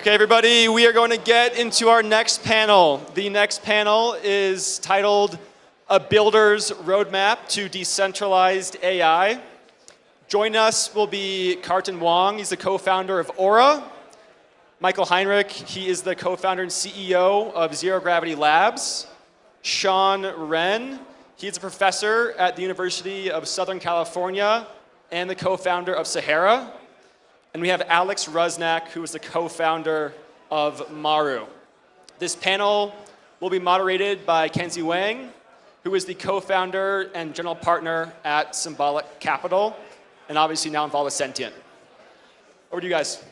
Okay, everybody, we are going to get into our next panel. The next panel is titled A Builder's Roadmap to Decentralized AI. Joining us will be Kartin Wong. He's the co-founder of Aura. Michael Heinrich, he is the co-founder and CEO of Zero Gravity Labs. Sean Wren, he's a professor at the University of Southern California and the co-founder of Sahara. And we have Alex Rusnak, who is the co-founder of Maru. This panel will be moderated by Kenzi Wang, who is the co-founder and general partner at Symbolic Capital, and obviously now involved with Sentient. Over to you guys.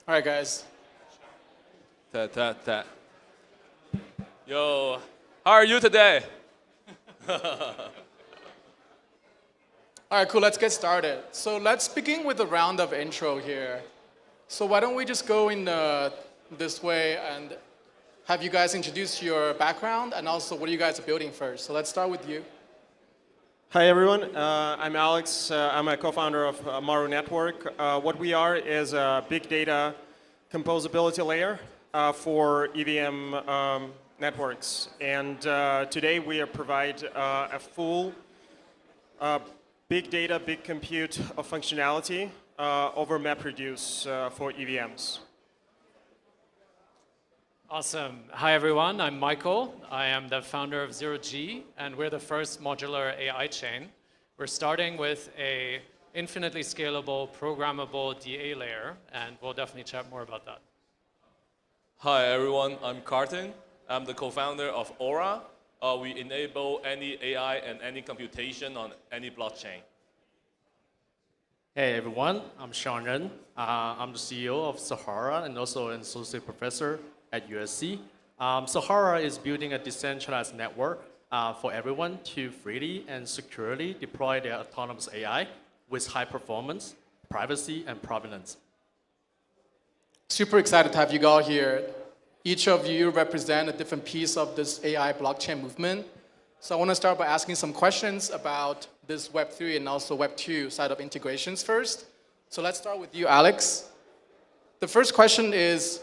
All right, guys. Yo, how are you today? All right, cool. Let's get started. So let's begin with a round of intro here. So why don't we just go in this way and have you guys introduce your background and also what you guys are building first. So let's start with you. Hi everyone, I'm Alex. I'm a co-founder of Maru Network. What we are is a big data composability layer for EVM networks. And today we provide a full big data, big compute of functionality over MapReduce for EVMs. Awesome. Hi, everyone. I'm Michael. I am the founder of Zero G, and we're the first modular AI chain. We're starting with a infinitely scalable, programmable DA layer, and we'll definitely chat more about that. Hi everyone, I'm Kartin. I'm the co-founder of Aura. We enable any AI and any computation on any blockchain. Hey everyone, I'm Sean Wren. I'm the CEO of Sahara and also an associate professor at USC. Sahara is building a decentralized network for everyone to freely and securely deploy their autonomous AI with high performance, privacy, and provenance. Super excited to have you all here. Each of you represent a different piece of this AI blockchain movement. So I want to start by asking some questions about this Web3 and also Web2 side of integrations first. So let's start with you, Alex. The first question is,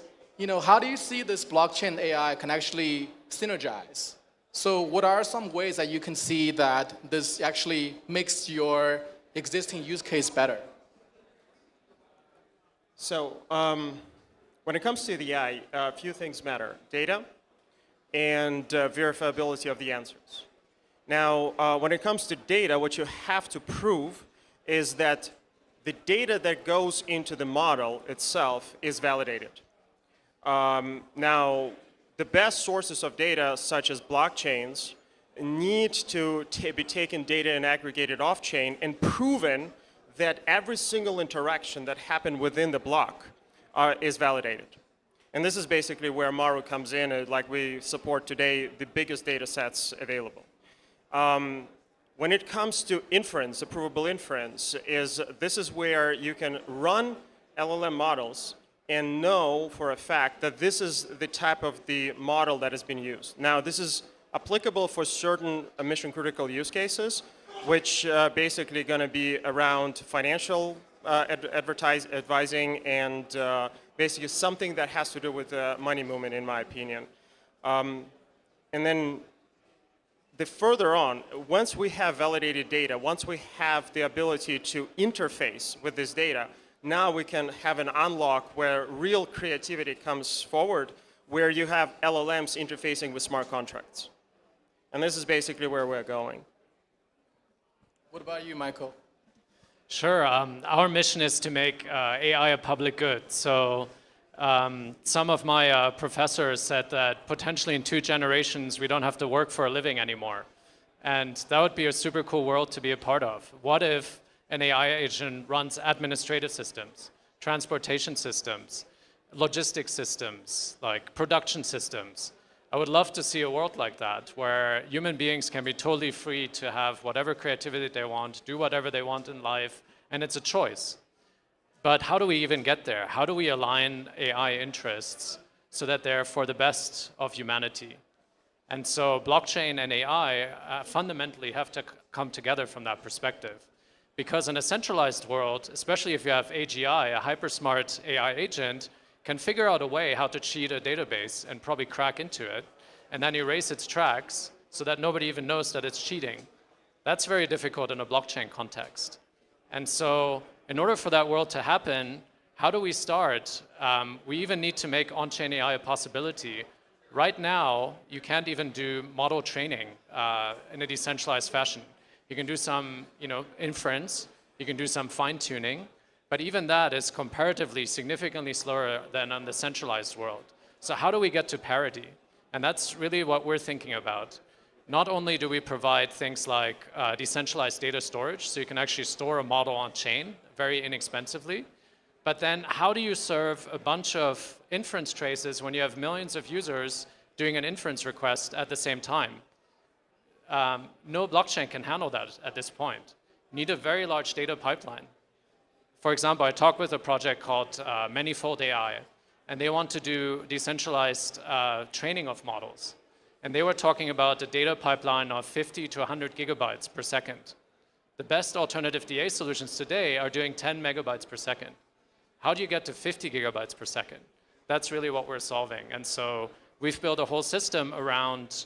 how do you see this blockchain AI can actually synergize? So what are some ways that you can see that this actually makes your existing use case better? So when it comes to the AI, a few things matter. Data and verifiability of the answers. Now, when it comes to data, what you have to prove is that the data that goes into the model itself is validated. Now, the best sources of data, such as blockchains, need to be taken data and aggregated off-chain and proven that every single interaction that happened within the block is validated. And this is basically where Maru comes in, like we support today the biggest data sets available. When it comes to inference, approvable inference, this is where you can run LLM models and know for a fact that this is the type of the model that has been used. Now, this is applicable for certain mission-critical use cases, which basically going to be around financial advising and basically something that has to do with money movement, in my opinion. And then the further on, once we have validated data, once we have the ability to interface with this data, now we can have an unlock where real creativity comes forward, where you have LLMs interfacing with smart contracts. And this is basically where we're going. What about you, Michael? Sure. Our mission is to make AI a public good. So some of my professors said that potentially in 2 generations, we don't have to work for a living anymore. And that would be a super cool world to be a part of. What if an AI agent runs administrative systems, transportation systems, logistics systems, like production systems, I would love to see a world like that, where human beings can be totally free to have whatever creativity they want, do whatever they want in life, and it's a choice. But how do we even get there? How do we align AI interests so that they're for the best of humanity? And so blockchain and AI fundamentally have to come together from that perspective. Because in a centralized world, especially if you have AGI, a hyper-smart AI agent, can figure out a way how to cheat a database and probably crack into it, and then erase its tracks so that nobody even knows that it's cheating. That's very difficult in a blockchain context. And so in order for that world to happen, how do we start? We even need to make on-chain AI a possibility. Right now, you can't even do model training in a decentralized fashion. You can do some inference, you can do some fine-tuning, but even that is comparatively significantly slower than on the centralized world. So how do we get to parity? And that's really what we're thinking about. Not only do we provide things like decentralized data storage, so you can actually store a model on chain very inexpensively, but then how do you serve a bunch of inference traces when you have millions of users doing an inference request at the same time? No blockchain can handle that at this point. You need a very large data pipeline. For example, I talked with a project called Manifold AI, and they want to do decentralized training of models. And they were talking about a data pipeline of 50 to 100 gigabytes per second. The best alternative DA solutions today are doing 10 megabytes per second. How do you get to 50 gigabytes per second? That's really what we're solving. And so we've built a whole system around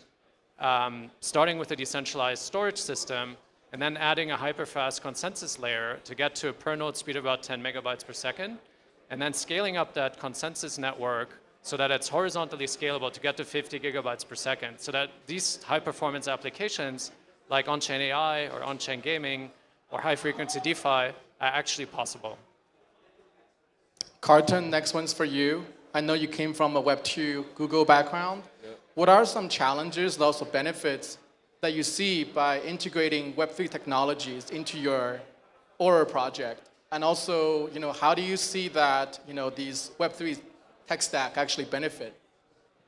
starting with a decentralized storage system and then adding a hyperfast consensus layer to get to a per node speed of about 10 megabytes per second, and then scaling up that consensus network so that it's horizontally scalable to get to 50 gigabytes per second, so that these high-performance applications like on-chain AI or on-chain gaming or high-frequency DeFi are actually possible. Kartin, next one's for you. I know you came from a Web2 Google background. Yep. What are some challenges and also benefits that you see by integrating Web3 technologies into your Aura project? And also, how do you see that, these Web3 tech stack actually benefit?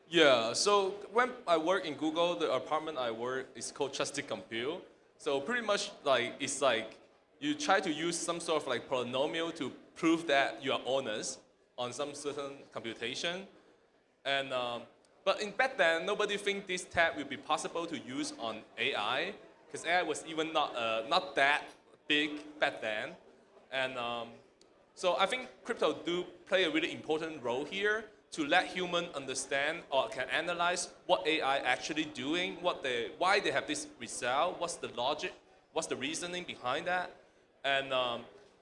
Yeah, so when I work in Google, the apartment I work is called Trusted Compute. So pretty much it's like you try to use some sort of like polynomial to prove that you are honest on some certain computation. And but back then, nobody think this tech will be possible to use on AI, because AI was even not that big back then. And so I think crypto do play a really important role here to let human understand or can analyze what AI actually doing, why they have this result, what's the logic, what's the reasoning behind that. And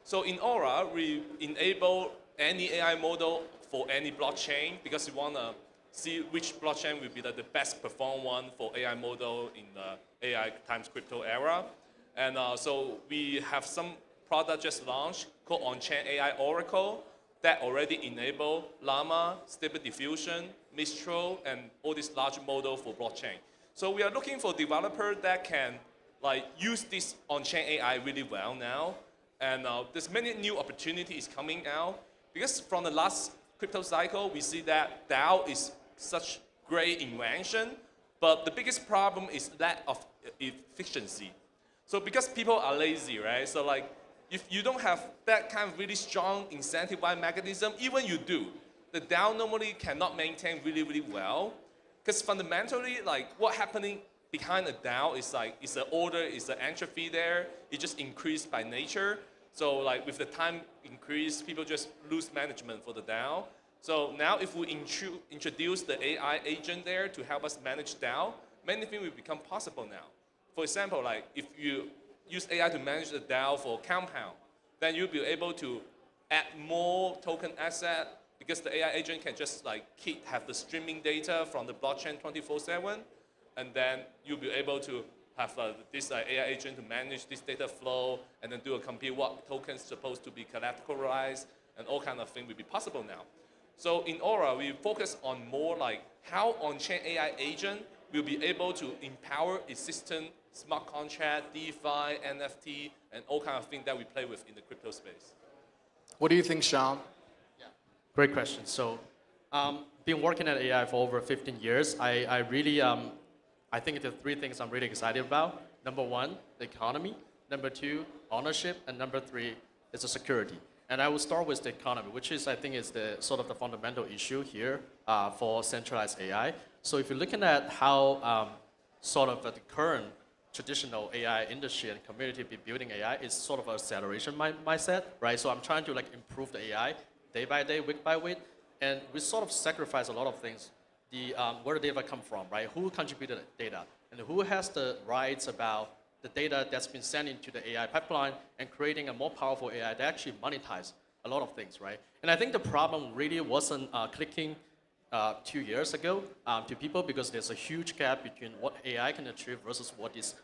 so in Aura, we enable any AI model for any blockchain because we want to see which blockchain will be the best perform one for AI model in the AI times crypto era. And so we have some product just launched called On-Chain AI Oracle that already enable Llama, Stable Diffusion, Mistral, and all these large model for blockchain. So we are looking for developers that can use this on-chain AI really well now. And there's many new opportunities coming out. Because from the last crypto cycle, we see that DAO is such great invention, but the biggest problem is lack of efficiency. So because people are lazy, right? So if you don't have that kind of really strong incentive-wise mechanism, even you do, the DAO normally cannot maintain really, really well. Because fundamentally, what happening behind a DAO is it's an order, it's an entry fee there, it just increased by nature. So with the time increase, people just lose management for the DAO. So now if we introduce the AI agent there to help us manage DAO, many things will become possible now. For example, if you use AI to manage the DAO for compound, then you'll be able to add more token asset because the AI agent can just have the streaming data from the blockchain 24/7, and then you'll be able to have this AI agent to manage this data flow and then do a compute what tokens supposed to be collateralized, and all kind of things will be possible now. So in Aura, we focus on more how on-chain AI agent will be able to empower existing smart contract, DeFi, NFT, and all kind of things that we play with in the crypto space. What do you think, Sean? Great question. So Been working at AI for over 15 years. I really, I think the three things I'm really excited about. Number one, the economy. Number two, ownership. And number three is the security. And I will start with the economy, which is, I think, is the sort of the fundamental issue here for centralized AI. So if you're looking at how sort of the current traditional AI industry and community be building AI, is sort of an acceleration mindset, right? So I'm trying to like improve the AI day by day, week by week, and we sort of sacrifice a lot of things. Where the data come from, right? Who contributed the data, and who has the rights about the data that's been sent into the AI pipeline and creating a more powerful AI that actually monetize a lot of things, right? And I think the problem really wasn't clicking 2 years ago to people, because there's a huge gap between what AI can achieve versus what is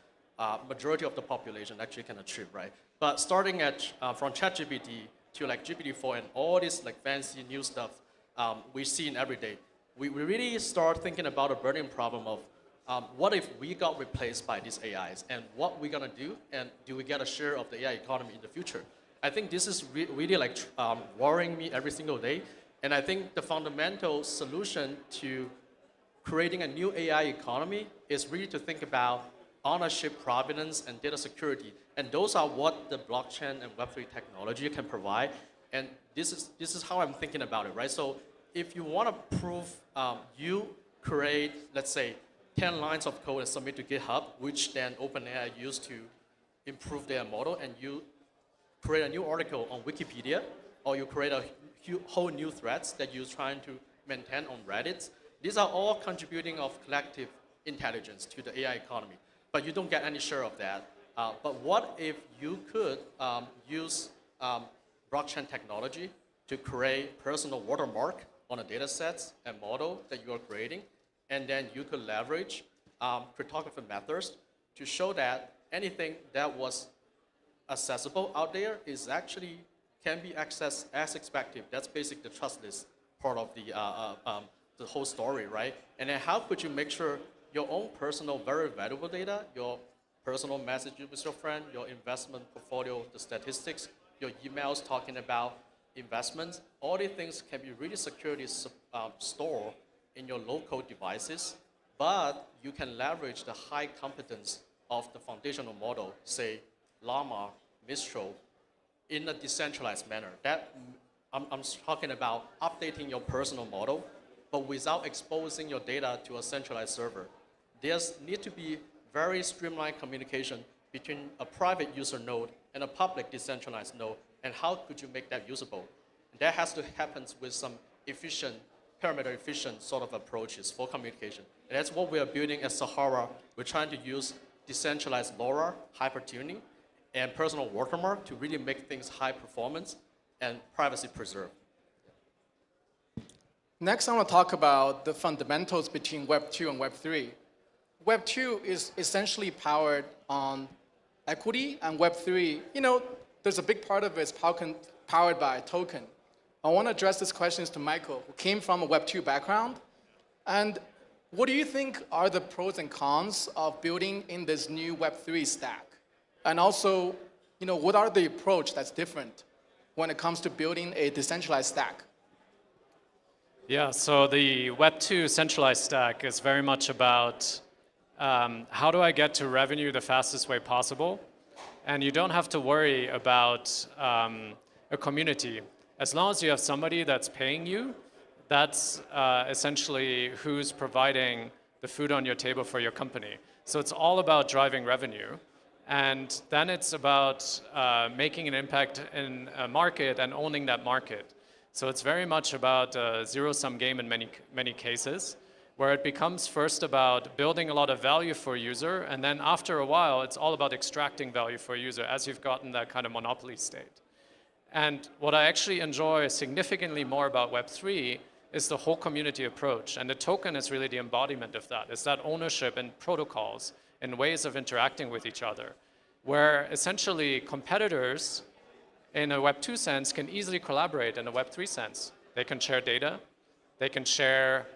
majority of the population actually can achieve, right? But starting at from ChatGPT to like GPT-4 and all this like fancy new stuff we see in every day, we really start thinking about a burning problem of what if we got replaced by these AIs, and what we're gonna do, and do we get a share of the AI economy in the future? I think this is really like worrying me every single day, and I think the fundamental solution to creating a new AI economy is really to think about ownership, provenance, and data security, and those are what the blockchain and Web3 technology can provide, and this is how I'm thinking about it, right? So if you want to prove you create, let's say, 10 lines of code and submit to GitHub, which then OpenAI used to improve their model, and you create a new article on Wikipedia, or you create a whole new threads that you're trying to maintain on Reddit. These are all contributing of collective intelligence to the AI economy, but you don't get any share of that. But what if you could use blockchain technology to create personal watermark on the data sets and model that you are creating, and then you could leverage cryptography methods to show that anything that was accessible out there is actually can be accessed as expected. That's basically the trustless part of the whole story, right? And then how could you make sure your own personal, very valuable data, your personal messages with your friend, your investment portfolio, the statistics, your emails talking about investments, all these things can be really securely stored in your local devices, but you can leverage the high competence of the foundational model, say Llama, Mistral, in a decentralized manner. That I'm talking about updating your personal model, but without exposing your data to a centralized server. There's need to be very streamlined communication between a private user node and a public decentralized node, and how could you make that usable? And that has to happen with some efficient, parameter efficient sort of approaches for communication. And that's what we are building at Sahara. We're trying to use decentralized LoRa, hypertuning, and personal watermark to really make things high performance and privacy preserved. Next, I want to talk about the fundamentals between Web 2 and Web 3. Web 2 is essentially powered on equity, and Web 3, there's a big part of it is powered by a token. I want to address these questions to Michael, who came from a Web 2 background. And what do you think are the pros and cons of building in this new Web 3 stack? And also, what are the approach that's different when it comes to building a decentralized stack? Yeah, so the Web 2 centralized stack is very much about how do I get to revenue the fastest way possible? And you don't have to worry about a community. As long as you have somebody that's paying you, that's essentially who's providing the food on your table for your company. So it's all about driving revenue. And then it's about making an impact in a market and owning that market. So it's very much about a zero-sum game in many cases, where it becomes first about building a lot of value for a user, and then after a while, it's all about extracting value for a user as you've gotten that kind of monopoly state. And what I actually enjoy significantly more about Web3 is the whole community approach. And the token is really the embodiment of that. It's that ownership and protocols and ways of interacting with each other, where essentially competitors in a Web2 sense can easily collaborate in a Web3 sense. They can share data, they can share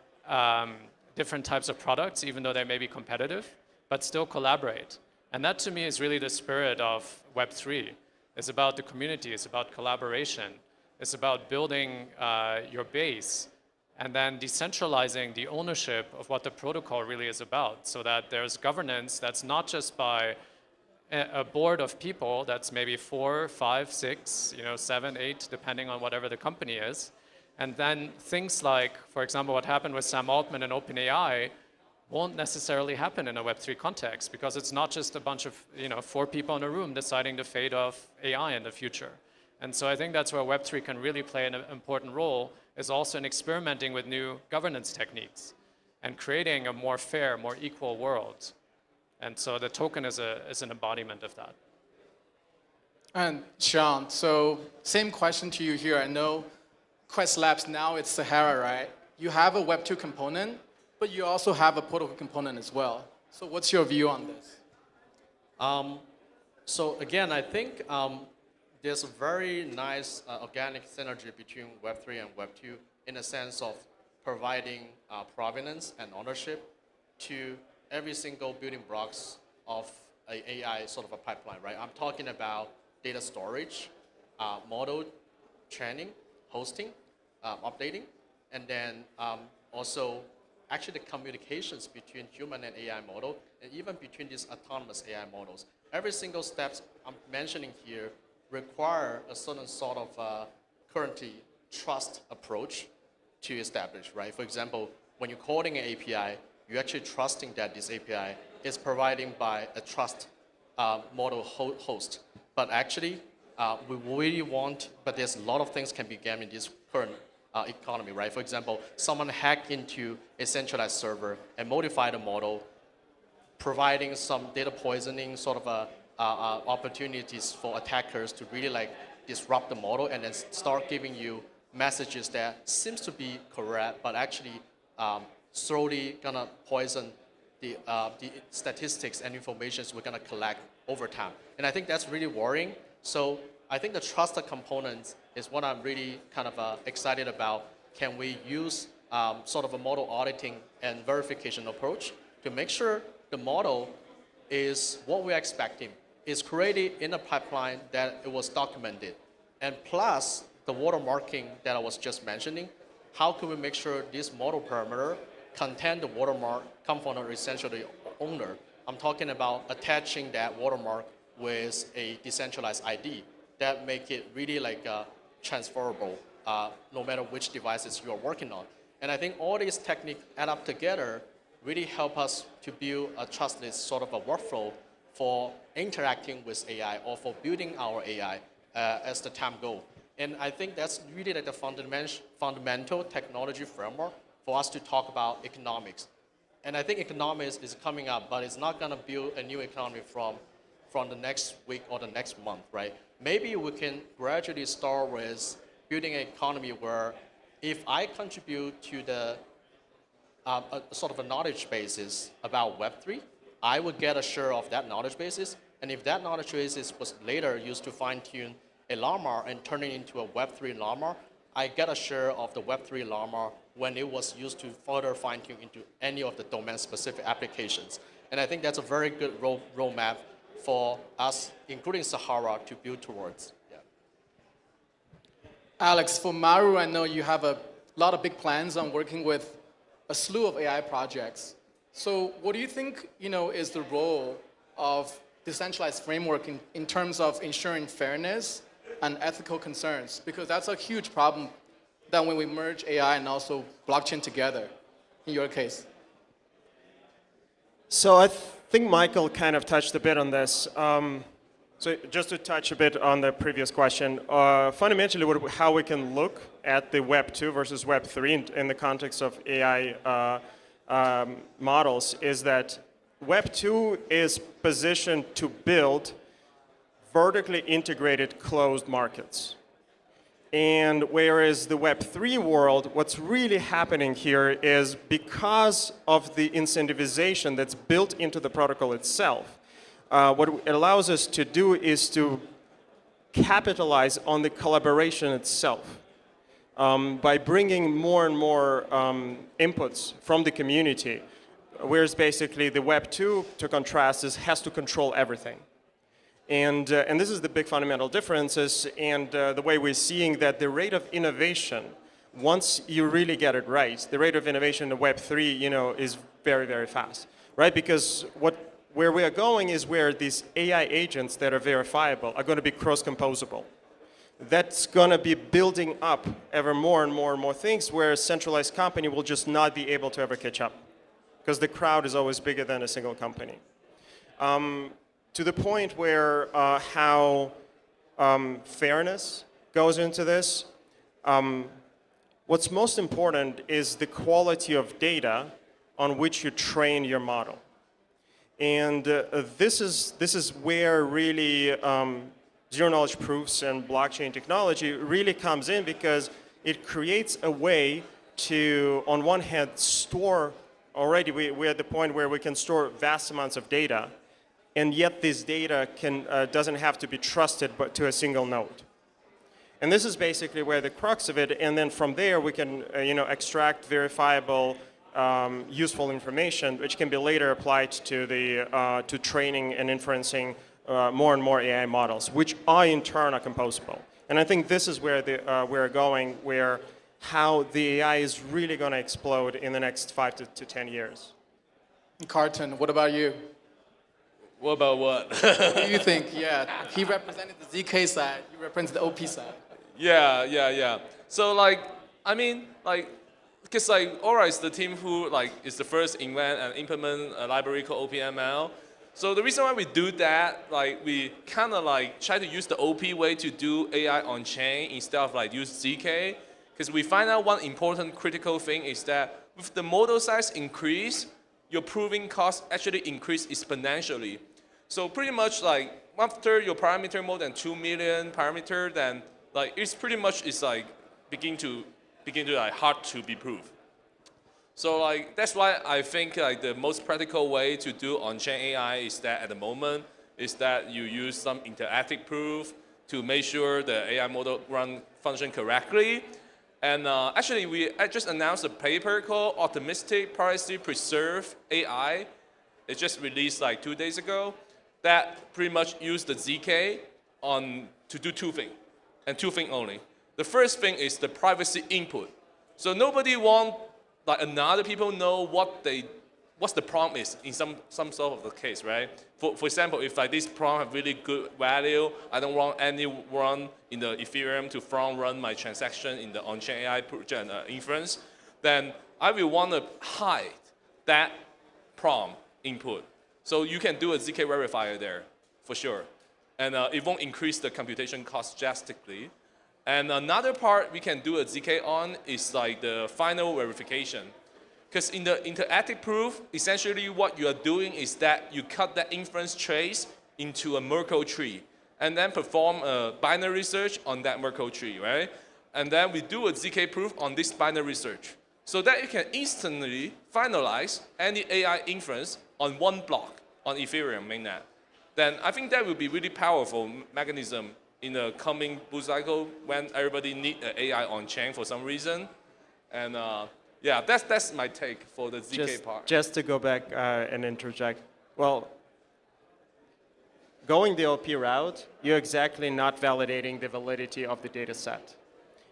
different types of products, even though they may be competitive, but still collaborate. And that to me is really the spirit of Web3. It's about the community, it's about collaboration, it's about building your base and then decentralizing the ownership of what the protocol really is about, so that there's governance that's not just by a board of people that's maybe 4, 5, 6, 7, 8, depending on whatever the company is. And then things like, for example, what happened with Sam Altman and OpenAI won't necessarily happen in a Web3 context, because it's not just a bunch of 4 people in a room deciding the fate of AI in the future. And so I think that's where Web3 can really play an important role, is also in experimenting with new governance techniques and creating a more fair, more equal world. And so the token is an embodiment of that. And Sean, so same question to you here. I know Quest Labs, now it's Sahara, right? You have a Web2 component, but you also have a protocol component as well. So what's your view on this? So again, I think there's a very nice organic synergy between Web3 and Web2 in the sense of providing provenance and ownership to every single building blocks of an AI sort of a pipeline, right? I'm talking about data storage, model training, hosting, updating, and then also actually the communications between human and AI model, and even between these autonomous AI models. Every single step I'm mentioning here require a certain sort of currently trust approach to establish, right? For example, when you're calling an API, you're actually trusting that this API is provided by a trust model host. But actually, we really want, but there's a lot of things can be gamed in this current economy, right? For example, someone hacked into a centralized server and modified the model, providing some data poisoning sort of opportunities for attackers to really like disrupt the model and then start giving you messages that seems to be correct, but actually slowly gonna poison the statistics and information we're gonna collect over time. And I think that's really worrying. So I think the trusted components is what I'm really kind of excited about. Can we use sort of a model auditing and verification approach to make sure the model is what we're expecting, is created in a pipeline that it was documented. And plus the watermarking that I was just mentioning, how can we make sure this model parameter contain the watermark component essentially owner? I'm talking about attaching that watermark with a decentralized ID that make it really like transferable no matter which devices you are working on. And I think all these techniques add up together really help us to build a trustless sort of a workflow for interacting with AI or for building our AI as the time goes. And I think that's really like the fundamental technology framework for us to talk about economics. And I think economics is coming up, but it's not gonna build a new economy from the next week or the next month, right? Maybe we can gradually start with building an economy where if I contribute to the sort of a knowledge basis about Web3, I would get a share of that knowledge basis. And if that knowledge basis was later used to fine-tune a llama and turn it into a Web3 llama, I get a share of the Web3 llama when it was used to further fine-tune into any of the domain-specific applications. And I think that's a very good roadmap for us, including Sahara, to build towards. Yeah. Alex, for Maru, I know you have a lot of big plans on working with a slew of AI projects. So what do you think is the role of decentralized framework in terms of ensuring fairness and ethical concerns? Because that's a huge problem that when we merge AI and also blockchain together, in your case. So I think Michael kind of touched a bit on this. So just to touch a bit on the previous question, fundamentally how we can look at the Web 2 versus Web 3 in the context of AI models is that Web 2 is positioned to build vertically integrated closed markets. And whereas the Web 3 world, what's really happening here is because of the incentivization that's built into the protocol itself, what it allows us to do is to capitalize on the collaboration itself by bringing more and more inputs from the community, whereas basically the Web 2, to contrast, has to control everything. And this is the big fundamental differences, and the way we're seeing that the rate of innovation once you really get it right, the rate of innovation in Web3, is very, very fast, right? Because where we are going is where these AI agents that are verifiable are going to be cross-composable. That's going to be building up ever more and more and more things where a centralized company will just not be able to ever catch up because the crowd is always bigger than a single company. To the point where how fairness goes into this, what's most important is the quality of data on which you train your model. And this is where really zero-knowledge proofs and blockchain technology really comes in because it creates a way to, on one hand, store, already we're at the point where we can store vast amounts of data, and yet this data doesn't have to be trusted but to a single node. And this is basically where the crux of it, and then from there we can extract verifiable useful information, which can be later applied to training and inferencing more and more AI models, which are in turn are composable. And I think this is where we're going, where how the AI is really going to explode in the next 5 to 10 years. Kartin, what about you? What about what? What do you think? Yeah, he represented the ZK side, you represent the OP side. Yeah. So because Aura is the team who is the first invent and implement a library called OPML. So the reason why we do that, we kind of try to use the OP way to do AI on chain instead of use ZK, because we find out one important critical thing is that with the model size increase, your proving cost actually increase exponentially. So pretty much after your parameter more than 2 million parameter, then it's pretty much begin to hard to be proved. So that's why I think the most practical way to do on-chain AI is that at the moment is that you use some interactive proof to make sure the AI model function correctly. And actually, I just announced a paper called Optimistic Privacy Preserve AI. It just released 2 days ago. That pretty much used the ZK to do two things, and two things only. The first thing is the privacy input. So nobody wants another people know what's the prompt is in some sort of the case, right? For example, if this prompt have really good value, I don't want anyone in the Ethereum to front run my transaction in the on-chain AI inference, then I will want to hide that prompt input. So you can do a ZK verifier there, for sure. And it won't increase the computation cost drastically. And another part we can do a ZK on is the final verification. Because in the interactive proof, essentially what you are doing is that you cut that inference trace into a Merkle tree and then perform a binary search on that Merkle tree, right? And then we do a ZK proof on this binary search so that you can instantly finalize any AI inference on one block on Ethereum mainnet. Then I think that will be really powerful mechanism in the coming bull cycle when everybody need AI on chain for some reason. And yeah, that's my take for the ZK part. Just to go back and interject. Well, going the OP route, you're exactly not validating the validity of the data set.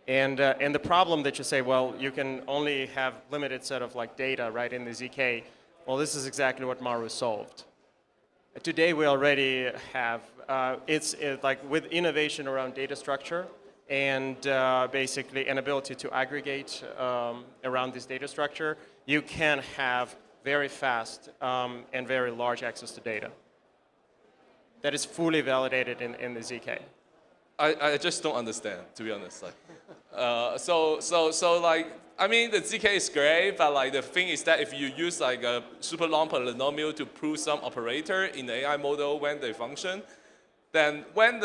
And the problem that you say, well, you can only have limited set of data right in the ZK. Well, this is exactly what Maru solved. Today we already have, it's with innovation around data structure and basically an ability to aggregate around this data structure, you can have very fast and very large access to data. That is fully validated in the ZK. I just don't understand, to be honest. I mean, the ZK is great, but the thing is that if you use a super long polynomial to prove some operator in the AI model when they function, then when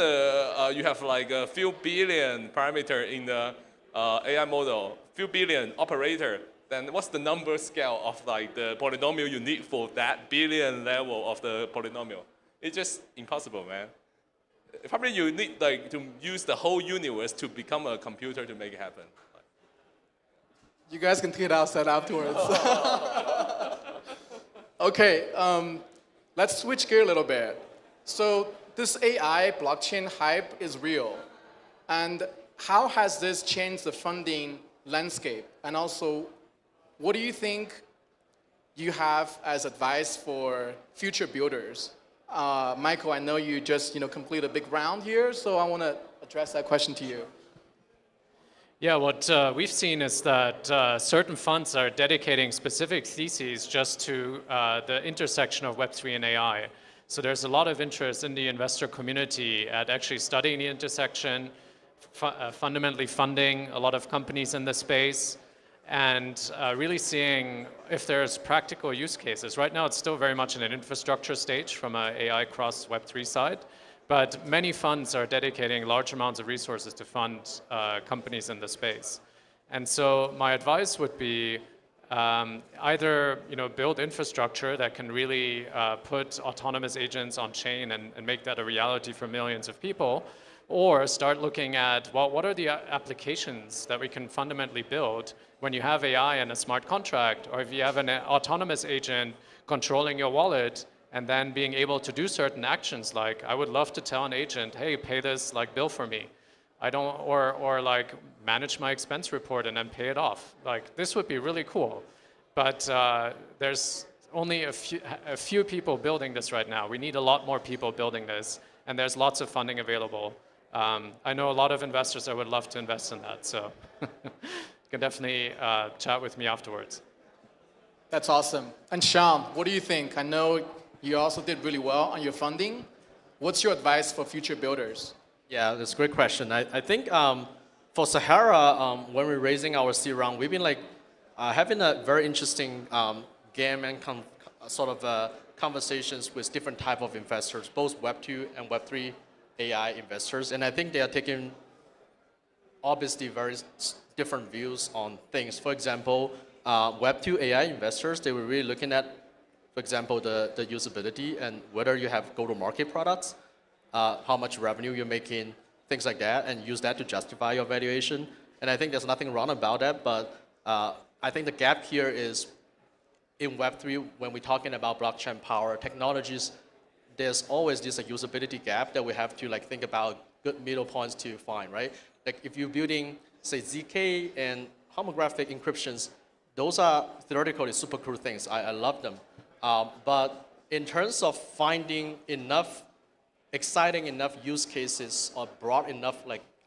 you have a few billion parameter in the AI model, few billion operator, then what's the number scale of the polynomial you need for that billion level of the polynomial? It's just impossible, man. Probably you need to use the whole universe to become a computer to make it happen. You guys can tweet outside afterwards. Okay, let's switch gear a little bit. So this AI blockchain hype is real. And how has this changed the funding landscape? And also, what do you think you have as advice for future builders? Michael, I know you just completed a big round here, so I want to address that question to you. Yeah, what we've seen is that certain funds are dedicating specific theses just to the intersection of Web3 and AI. So there's a lot of interest in the investor community at actually studying the intersection, fundamentally funding a lot of companies in the space, and really seeing if there's practical use cases. Right now, it's still very much in an infrastructure stage from an AI cross Web3 side, but many funds are dedicating large amounts of resources to fund companies in the space. And so my advice would be either build infrastructure that can really put autonomous agents on chain and make that a reality for millions of people, or start looking at, well, what are the applications that we can fundamentally build when you have AI and a smart contract, or if you have an autonomous agent controlling your wallet and then being able to do certain actions, like I would love to tell an agent, hey, pay this bill for me. I don't, or like manage my expense report and then pay it off. Like this would be really cool, but there's only a few people building this right now. We need a lot more people building this, and there's lots of funding available. I know a lot of investors that would love to invest in that, so you can definitely chat with me afterwards. That's awesome. And Sean, what do you think? I know you also did really well on your funding. What's your advice for future builders? Yeah, that's a great question. I think for Sahara, when we're raising our C round, we've been having a very interesting game and conversations with different type of investors, both Web2 and Web3 AI investors. And I think they are taking obviously very different views on things. For example, Web2 AI investors, they were really looking at, for example, the usability and whether you have go-to-market products, how much revenue you're making, things like that, and use that to justify your valuation. And I think there's nothing wrong about that, but I think the gap here is in Web3, when we're talking about blockchain power technologies, there's always this usability gap that we have to think about good middle points to find, right? Like if you're building, say, ZK and homographic encryptions, those are theoretically super cool things. I love them. But in terms of finding exciting enough use cases or broad enough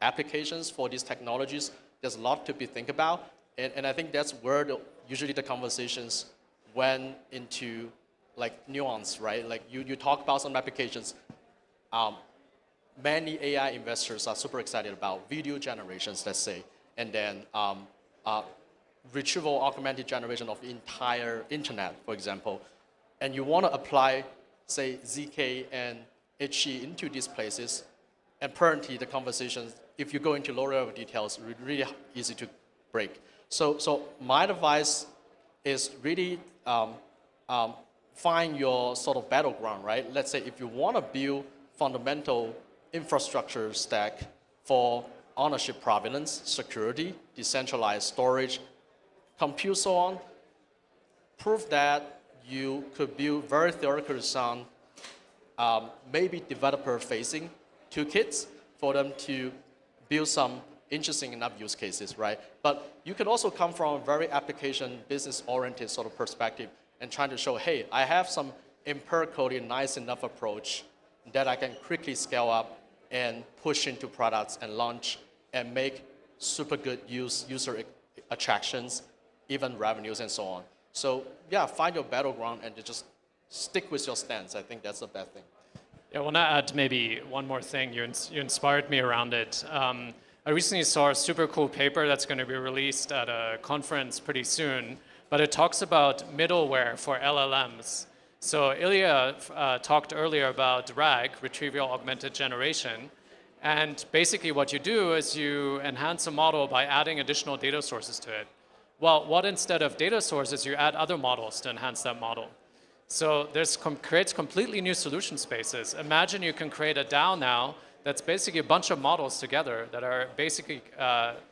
applications for these technologies, there's a lot to be think about. And I think that's where usually the conversations went into nuance, right? Like you talk about some applications. Many AI investors are super excited about video generations, let's say, and then retrieval augmented generation of the entire internet, for example. And you want to apply, say, ZK and HE into these places, and apparently the conversations, if you go into lower level details, really easy to break. So my advice is really find your sort of battleground, right? Let's say if you want to build fundamental infrastructure stack for ownership provenance, security, decentralized storage, compute, so on, prove that you could build very theoretically sound, maybe developer-facing toolkits for them to build some interesting enough use cases, right? But you can also come from a very application, business-oriented sort of perspective and trying to show, hey, I have some empirically nice enough approach that I can quickly scale up and push into products and launch and make super good user attractions, even revenues and so on. So yeah, find your battleground and just stick with your stance. I think that's the best thing. Yeah, I want to add maybe one more thing. You inspired me around it. I recently saw a super cool paper that's going to be released at a conference pretty soon, but it talks about middleware for LLMs. So Ilya talked earlier about RAG, Retrieval Augmented Generation, and basically what you do is you enhance a model by adding additional data sources to it. Well, what instead of data sources, you add other models to enhance that model. So this creates completely new solution spaces. Imagine you can create a DAO now that's basically a bunch of models together that are basically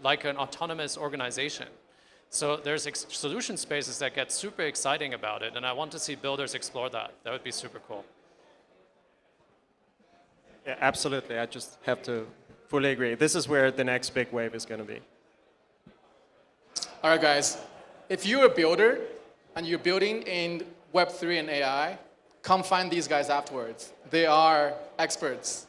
like an autonomous organization. So there's solution spaces that get super exciting about it, and I want to see builders explore that. That would be super cool. Yeah, absolutely. I just have to fully agree. This is where the next big wave is going to be. All right, guys. If you're a builder and you're building in Web3 and AI, come find these guys afterwards. They are experts.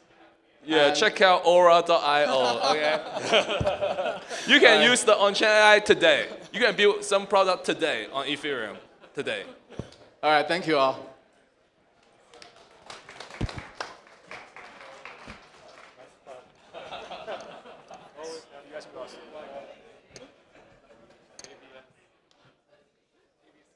Yeah, check out aura.io, okay? You can use the on-chain AI today. You can build some product today on Ethereum today. All right, thank you all.